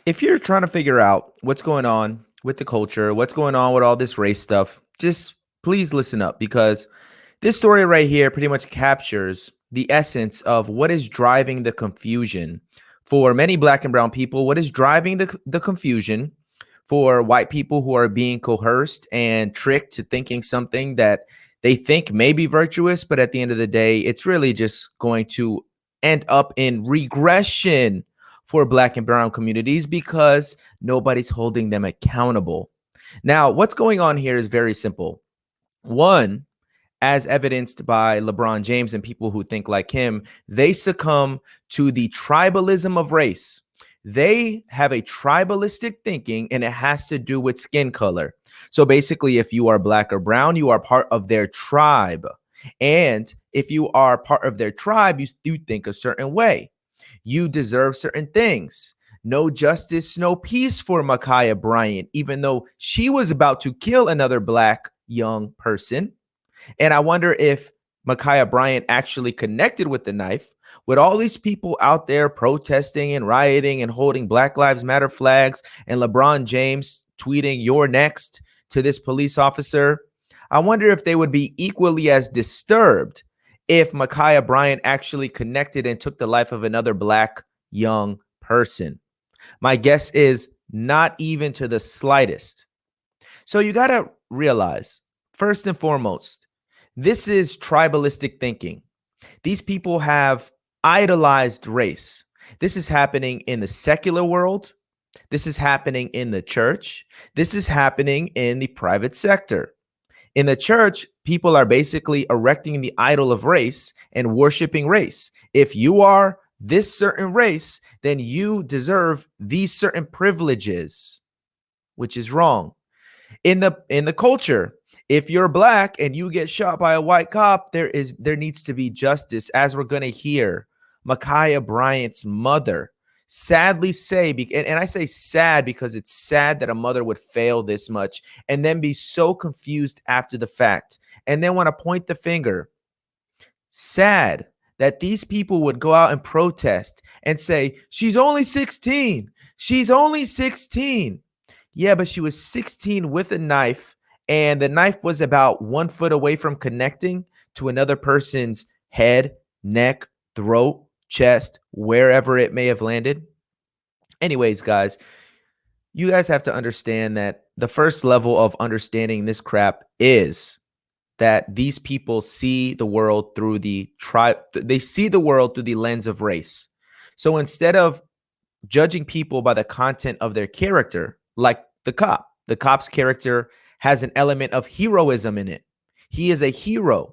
If you're trying to figure out what's going on with the culture, what's going on with all this race stuff, just please listen up because this story right here pretty much captures the essence of what is driving the confusion for many black and brown people, what is driving the confusion for white people who are being coerced and tricked to thinking something that they think may be virtuous, but at the end of the day, it's really just going to end up in regression for black and brown communities because nobody's holding them accountable. Now, what's going on here is very simple. One, as evidenced by LeBron James and people who think like him, they succumb to the tribalism of race. They have a tribalistic thinking, and it has to do with skin color. So basically, if you are black or brown, you are part of their tribe. And if you are part of their tribe, you think a certain way. You deserve certain things. No justice, no peace for Ma'Khia Bryant, even though she was about to kill another black young person. And I wonder if Ma'Khia Bryant actually connected with the knife, with all these people out there protesting and rioting and holding Black Lives Matter flags, and LeBron James tweeting "You're next" to this police officer. I wonder if they would be equally as disturbed if Ma'Khia Bryant actually connected and took the life of another black young person. My guess is not even to the slightest. So you got to realize, first and foremost, this is tribalistic thinking. These people have idolized race. This is happening in the secular world. This is happening in the church. This is happening in the private sector. In the church, people are basically erecting the idol of race and worshiping race. If you are this certain race, then you deserve these certain privileges, which is wrong. In the culture, if you're black and you get shot by a white cop, there needs to be justice, as we're going to hear Ma'Khia Bryant's mother sadly say, and I say sad because it's sad that a mother would fail this much and then be so confused after the fact and then want to point the finger. Sad that these people would go out and protest and say, she's only 16. She's only 16. Yeah, but she was 16 with a knife, and the knife was about 1 foot away from connecting to another person's head, neck, throat, chest, wherever it may have landed. Anyways, guys, you guys have to understand that the first level of understanding this crap is that these people see the world through they see the world through the lens of race. So instead of judging people by the content of their character, like the cop's character has an element of heroism in it. He is a hero.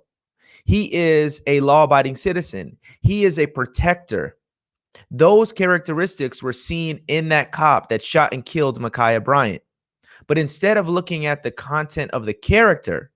He is a law-abiding citizen. He is a protector. Those characteristics were seen in that cop that shot and killed Ma'Khia Bryant. But instead of looking at the content of the character,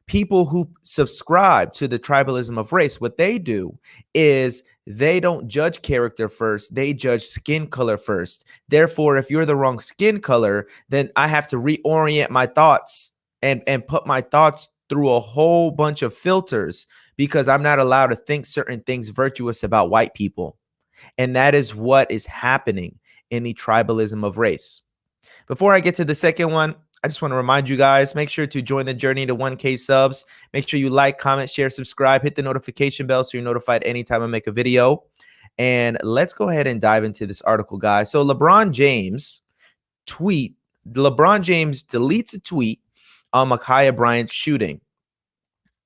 people who subscribe to the tribalism of race, what they do is they don't judge character first. They judge skin color first. Therefore, if you're the wrong skin color, then I have to reorient my thoughts and put my thoughts through a whole bunch of filters because I'm not allowed to think certain things virtuous about white people. And that is what is happening in the tribalism of race. Before I get to the second one, I just want to remind you guys, make sure to join the journey to 1K subs. Make sure you like, comment, share, subscribe, hit the notification bell so you're notified anytime I make a video. And let's go ahead and dive into this article, guys. So LeBron James deletes a tweet on Ma'Khia Bryant's shooting.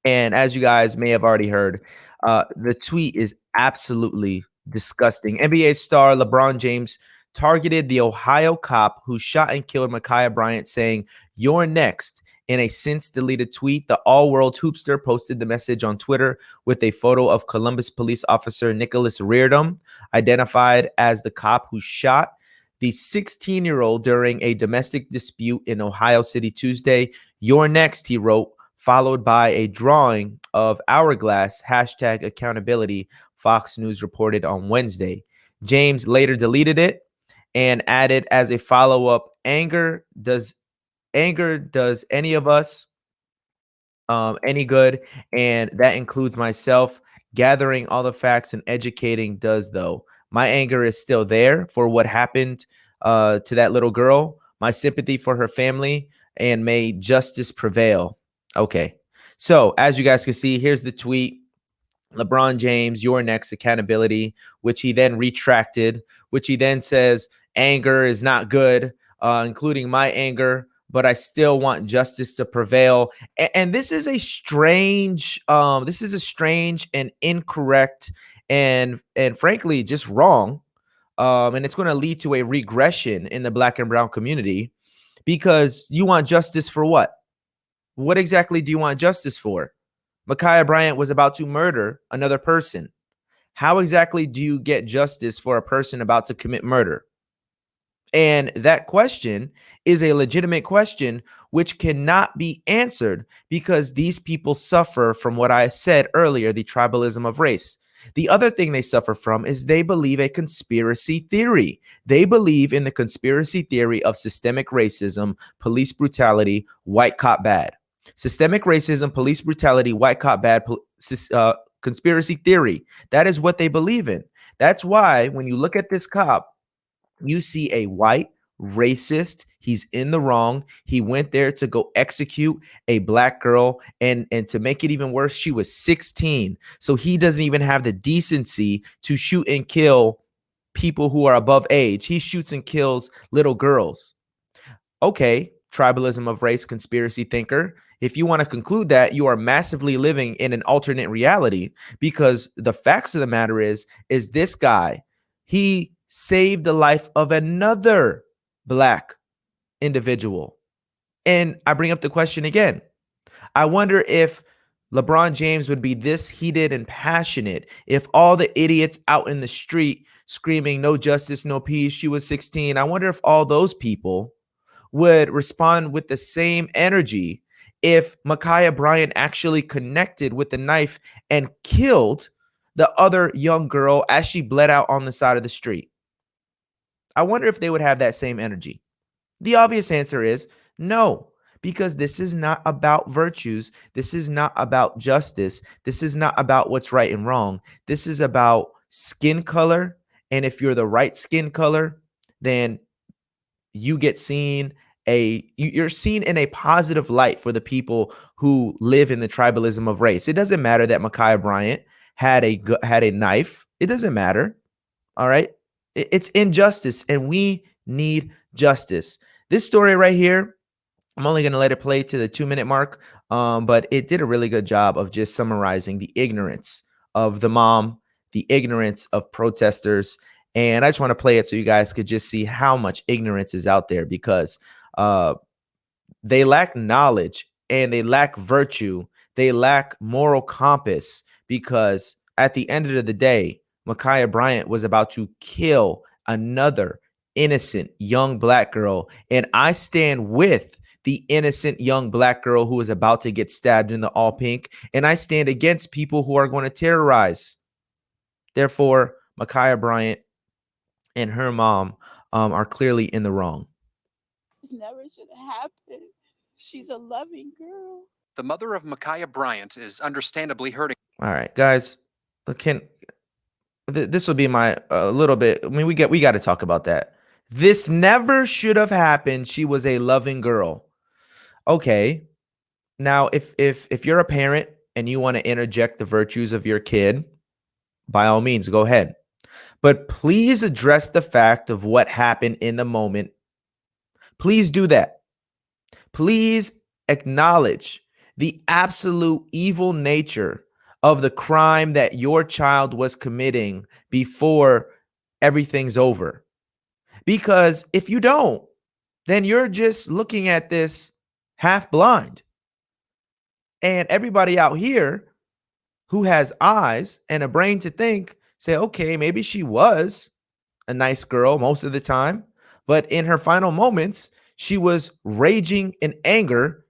And as you guys may have already heard, the tweet is absolutely disgusting. NBA star LeBron James targeted the Ohio cop who shot and killed Ma'Khia Bryant, saying, "You're next." In a since deleted tweet, the all-world hoopster posted the message on Twitter with a photo of Columbus police officer Nicholas Reardon, identified as the cop who shot the 16-year-old during a domestic dispute in Ohio City Tuesday. "You're next," he wrote, followed by a drawing of hourglass, #accountability, Fox News reported on Wednesday. James later deleted it and added as a follow-up, anger does any of us any good, and that includes myself. Gathering all the facts and educating does, though. My anger is still there for what happened to that little girl. My sympathy for her family, and may justice prevail. Okay. So as you guys can see, here's the tweet. LeBron James, your next accountability, which he then retracted, which he then says anger is not good, including my anger, but I still want justice to prevail. And this is a strange, and incorrect and frankly just wrong. And it's going to lead to a regression in the Black and brown community, because you want justice for what? What exactly do you want justice for? Ma'Khia Bryant was about to murder another person. How exactly do you get justice for a person about to commit murder? And that question is a legitimate question which cannot be answered, because these people suffer from what I said earlier, the tribalism of race. The other thing they suffer from is they believe a conspiracy theory. They believe in the conspiracy theory of systemic racism, police brutality, white cop bad. Systemic racism, police brutality, white cop bad, conspiracy theory. That is what they believe in. That's why when you look at this cop, you see a white racist. He's in the wrong. He went there to go execute a black girl, and to make it even worse, she was 16. So he doesn't even have the decency to shoot and kill people who are above age. He shoots and kills little girls. Okay, tribalism of race, conspiracy thinker. If you want to conclude that, you are massively living in an alternate reality, because the facts of the matter is this guy, he saved the life of another black individual. And I bring up the question again. I wonder if LeBron James would be this heated and passionate if all the idiots out in the street screaming, no justice, no peace, she was 16. I wonder if all those people would respond with the same energy if Ma'Khia Bryant actually connected with the knife and killed the other young girl as she bled out on the side of the street. I wonder if they would have that same energy. The obvious answer is no, because this is not about virtues. This is not about justice. This is not about what's right and wrong. This is about skin color. And if you're the right skin color, then you get seen you're seen in a positive light for the people who live in the tribalism of race. It doesn't matter that Ma'Khia Bryant had a knife. It doesn't matter. All right. It's injustice, and we need justice. This story right here, I'm only going to let it play to the 2-minute mark, but it did a really good job of just summarizing the ignorance of the mom, the ignorance of protesters. And I just want to play it so you guys could just see how much ignorance is out there, because they lack knowledge and they lack virtue. They lack moral compass, because at the end of the day, Ma'Khia Bryant was about to kill another innocent young black girl. And I stand with the innocent young black girl who is about to get stabbed in the all pink. And I stand against people who are going to terrorize. Therefore, Ma'Khia Bryant and her mom are clearly in the wrong. This never should have happened. She's a loving girl. The mother of Ma'Khia Bryant is understandably hurting. All right, guys, this will be my little bit. I mean, we got to talk about that. This never should have happened. She was a loving girl. Okay. Now, if you're a parent and you want to interject the virtues of your kid, by all means, go ahead. But please address the fact of what happened in the moment. Please do that. Please acknowledge the absolute evil nature of the crime that your child was committing before everything's over. Because if you don't, then you're just looking at this half blind. And everybody out here who has eyes and a brain to think, say, okay, maybe she was a nice girl most of the time, but in her final moments, she was raging in anger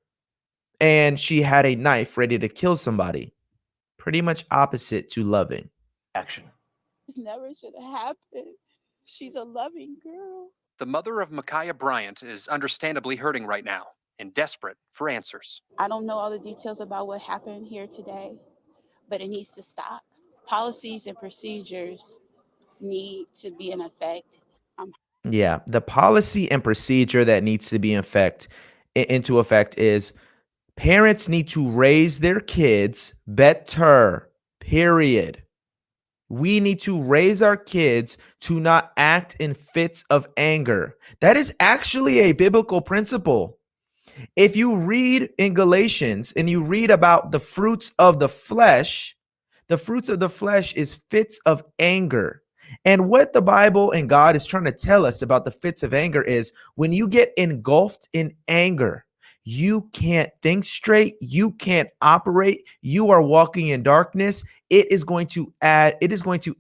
and she had a knife ready to kill somebody. Pretty much opposite to loving. Action. This never should have happened. She's a loving girl. The mother of Ma'Khia Bryant is understandably hurting right now and desperate for answers. I don't know all the details about what happened here today, but it needs to stop. Policies and procedures need to be in effect. Yeah, the policy and procedure that needs to be into effect is parents need to raise their kids better. Period. We need to raise our kids to not act in fits of anger. That is actually a biblical principle. If you read in Galatians and you read about the fruits of the fruits of the flesh is fits of anger. And what the Bible and God is trying to tell us about the fits of anger is when you get engulfed in anger, you can't think straight, you can't operate, you are walking in darkness. It is going to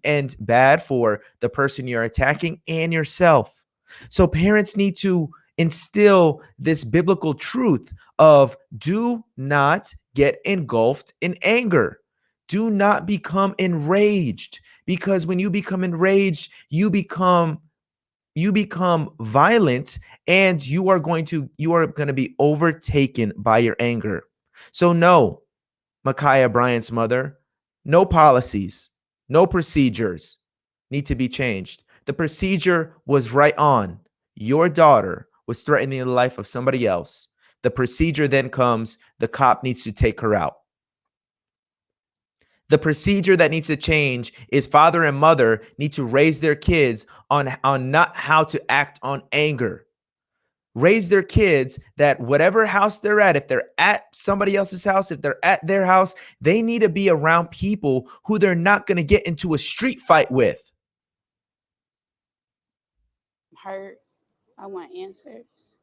end bad for the person you're attacking and yourself. So parents need to instill this biblical truth of do not get engulfed in anger. Do not become enraged, because when you become enraged, you become violent, and you are going to be overtaken by your anger. So no, Ma'Khia Bryant's mother, no policies, no procedures need to be changed. The procedure was right on. Your daughter was threatening the life of somebody else. The procedure then comes, the cop needs to take her out. The procedure that needs to change is father and mother need to raise their kids on not how to act on anger. Raise their kids that whatever house they're at, if they're at somebody else's house, if they're at their house, they need to be around people who they're not going to get into a street fight with. Hurt. I want answers.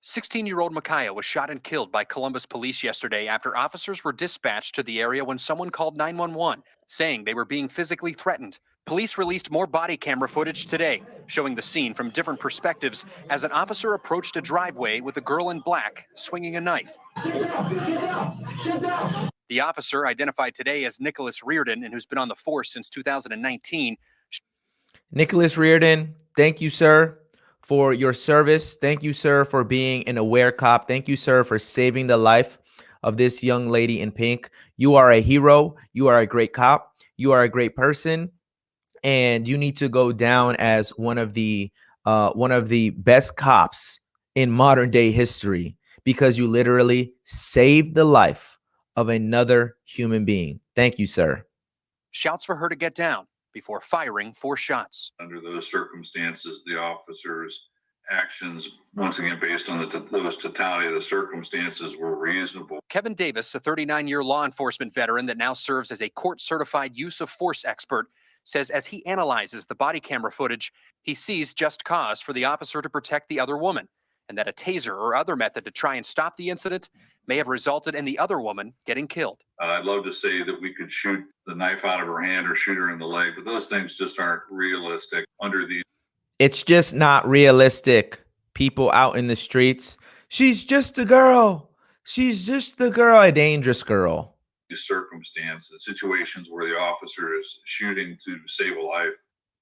16-year-old Ma'Khia was shot and killed by Columbus police yesterday after officers were dispatched to the area when someone called 911, saying they were being physically threatened. Police released more body camera footage today, showing the scene from different perspectives as an officer approached a driveway with a girl in black swinging a knife. The officer, identified today as Nicholas Reardon and who's been on the force since 2019. Nicholas Reardon, thank you, sir, for your service. Thank you, sir, for being an aware cop. Thank you, sir, for saving the life of this young lady in pink. You are a hero. You are a great cop. You are a great person. And you need to go down as one of the best cops in modern day history, because you literally saved the life of another human being. Thank you, sir. Shouts for her to get down before firing 4 shots. Under those circumstances, the officers' actions, once again, based on those totality of the circumstances, were reasonable. Kevin Davis, a 39-year law enforcement veteran that now serves as a court-certified use of force expert, says as he analyzes the body camera footage, he sees just cause for the officer to protect the other woman, and that a taser or other method to try and stop the incident may have resulted in the other woman getting killed. I'd love to say that we could shoot the knife out of her hand or shoot her in the leg, but those things just aren't realistic under these. It's just not realistic. People out in the streets, she's just a girl. She's just a girl, a dangerous girl. Circumstances, situations where the officer is shooting to save a life.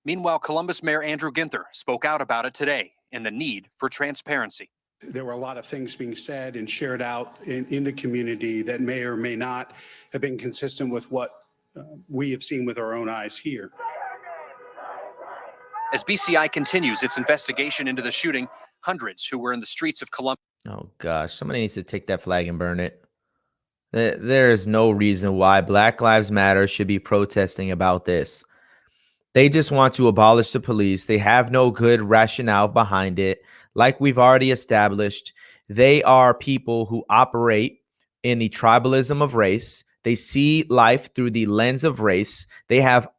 Meanwhile, Columbus Mayor Andrew Ginther spoke out about it today and the need for transparency. There were a lot of things being said and shared out in the community that may or may not have been consistent with what we have seen with our own eyes here. As BCI continues its investigation into the shooting, hundreds who were in the streets of Columbus. Oh gosh, somebody needs to take that flag and burn it. There is no reason why Black Lives Matter should be protesting about this. They just want to abolish the police. They have no good rationale behind it. Like we've already established, they are people who operate in the tribalism of race. They see life through the lens of race. They have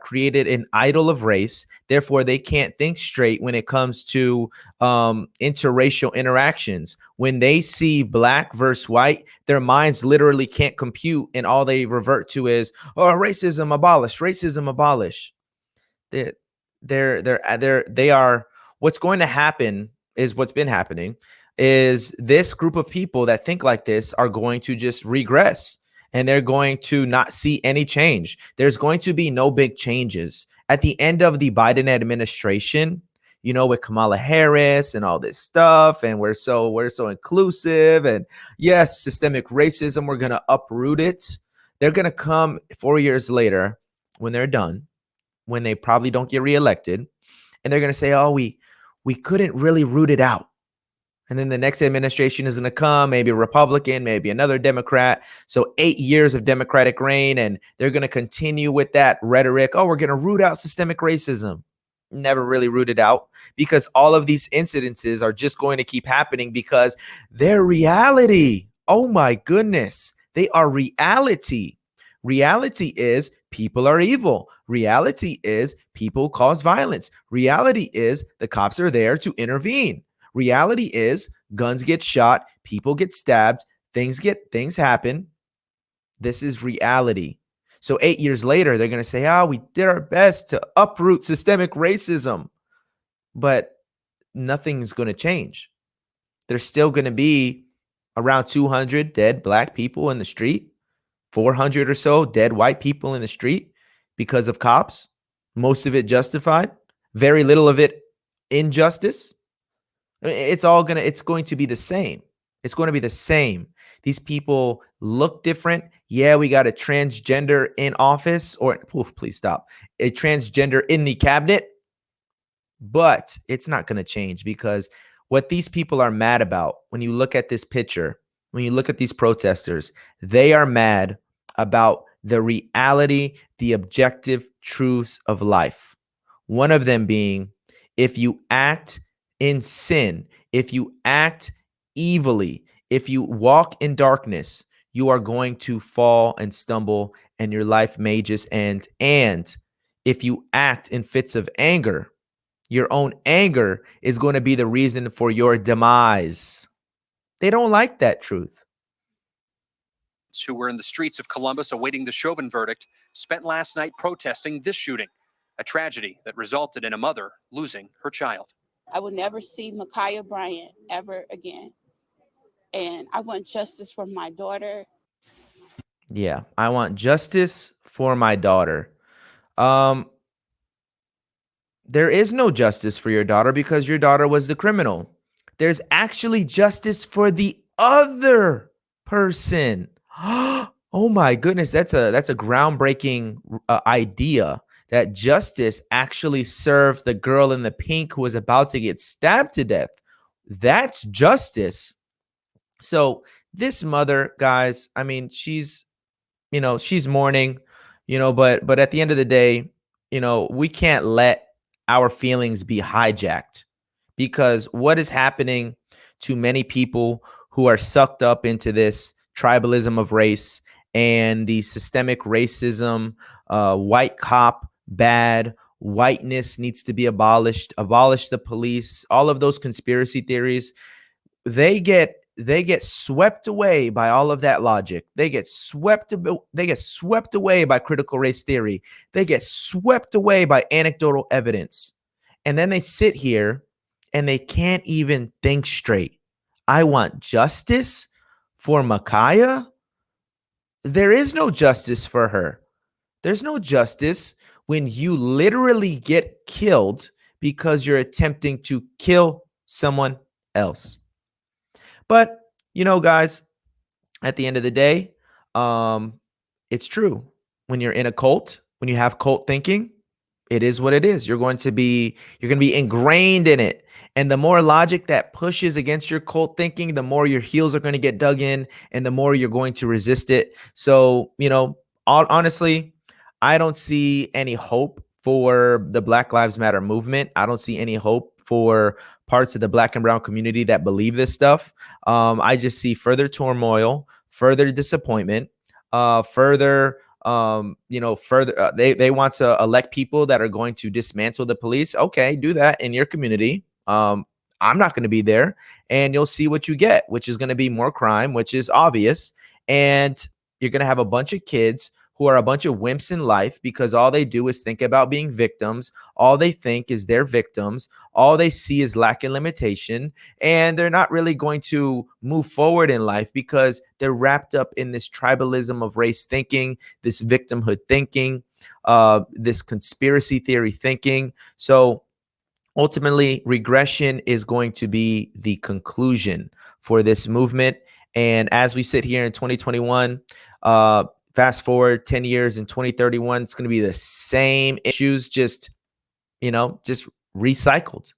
created an idol of race. Therefore, they can't think straight when it comes to interracial interactions. When they see black versus white, their minds literally can't compute, and all they revert to is, "Oh, racism abolish, racism abolish." They are. What's going to happen is what's been happening is this group of people that think like this are going to just regress. And they're going to not see any change. There's going to be no big changes. At the end of the Biden administration, you know, with Kamala Harris and all this stuff, and we're so inclusive, and yes, systemic racism, we're going to uproot it. They're going to come 4 years later when they're done, when they probably don't get reelected, and they're going to say, oh, we couldn't really root it out. And then the next administration is going to come, maybe a Republican, maybe another Democrat. So 8 years of Democratic reign, and they're going to continue with that rhetoric. Oh, we're going to root out systemic racism. Never really rooted out, because all of these incidences are just going to keep happening because they're reality. Oh my goodness. They are reality. Reality is people are evil. Reality is people cause violence. Reality is the cops are there to intervene. Reality is guns get shot, people get stabbed, things happen. This is reality. So 8 years later, they're going to say, we did our best to uproot systemic racism, but nothing's going to change. There's still going to be around 200 dead black people in the street, 400 or so dead white people in the street because of cops, most of it justified, very little of it injustice. It's going to be the same. It's going to be the same. These people look different. Yeah, we got a transgender in office, or please stop, a transgender in the cabinet, but it's not going to change, because what these people are mad about, when you look at this picture, when you look at these protesters, they are mad about the reality, the objective truths of life. One of them being, if you act in sin, if you act evilly, if you walk in darkness, you are going to fall and stumble, and your life may just end. And if you act in fits of anger, your own anger is going to be the reason for your demise. They don't like that truth. Who were in the streets of Columbus awaiting the Chauvin verdict spent last night protesting this shooting, a tragedy that resulted in a mother losing her child. I will never see Ma'Khia Bryant ever again. And I want justice for my daughter. Yeah, I want justice for my daughter. There is no justice for your daughter because your daughter was the criminal. There's actually justice for the other person. Oh my goodness, that's a groundbreaking idea, that justice actually serves the girl in the pink who was about to get stabbed to death. That's justice. So this mother, guys, I mean, she's mourning, but at the end of the day, we can't let our feelings be hijacked, because what is happening to many people who are sucked up into this tribalism of race and the systemic racism, white cop, bad, whiteness needs to be abolished, abolish the police, all of those conspiracy theories, they get swept away by all of that logic. They get swept away by critical race theory. They get swept away by anecdotal evidence. And then they sit here and they can't even think straight. I want justice for Ma'Khia. There is no justice for her. There's no justice when you literally get killed because you're attempting to kill someone else. But, guys, at the end of the day, it's true. When you're in a cult, when you have cult thinking, it is what it is. You're going to be ingrained in it. And the more logic that pushes against your cult thinking, the more your heels are going to get dug in and the more you're going to resist it. So, honestly, I don't see any hope for the Black Lives Matter movement. I don't see any hope for parts of the Black and brown community that believe this stuff. I just see further turmoil, further disappointment, further they want to elect people that are going to dismantle the police. Okay, do that in your community. I'm not going to be there, and you'll see what you get, which is going to be more crime, which is obvious. And you're going to have a bunch of kids who are a bunch of wimps in life because all they do is think about being victims. All they think is they're victims. All they see is lack and limitation. And they're not really going to move forward in life because they're wrapped up in this tribalism of race thinking, this victimhood thinking, this conspiracy theory thinking. So ultimately, regression is going to be the conclusion for this movement. And as we sit here in 2021, fast forward 10 years in 2031, it's going to be the same issues, just recycled.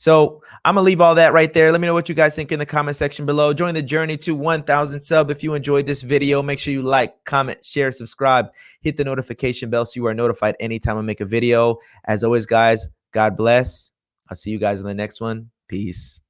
So I'm going to leave all that right there. Let me know what you guys think in the comment section below. Join the journey to 1,000 sub. If you enjoyed this video, make sure you like, comment, share, subscribe, hit the notification bell so you are notified anytime I make a video. As always, guys, God bless. I'll see you guys in the next one. Peace.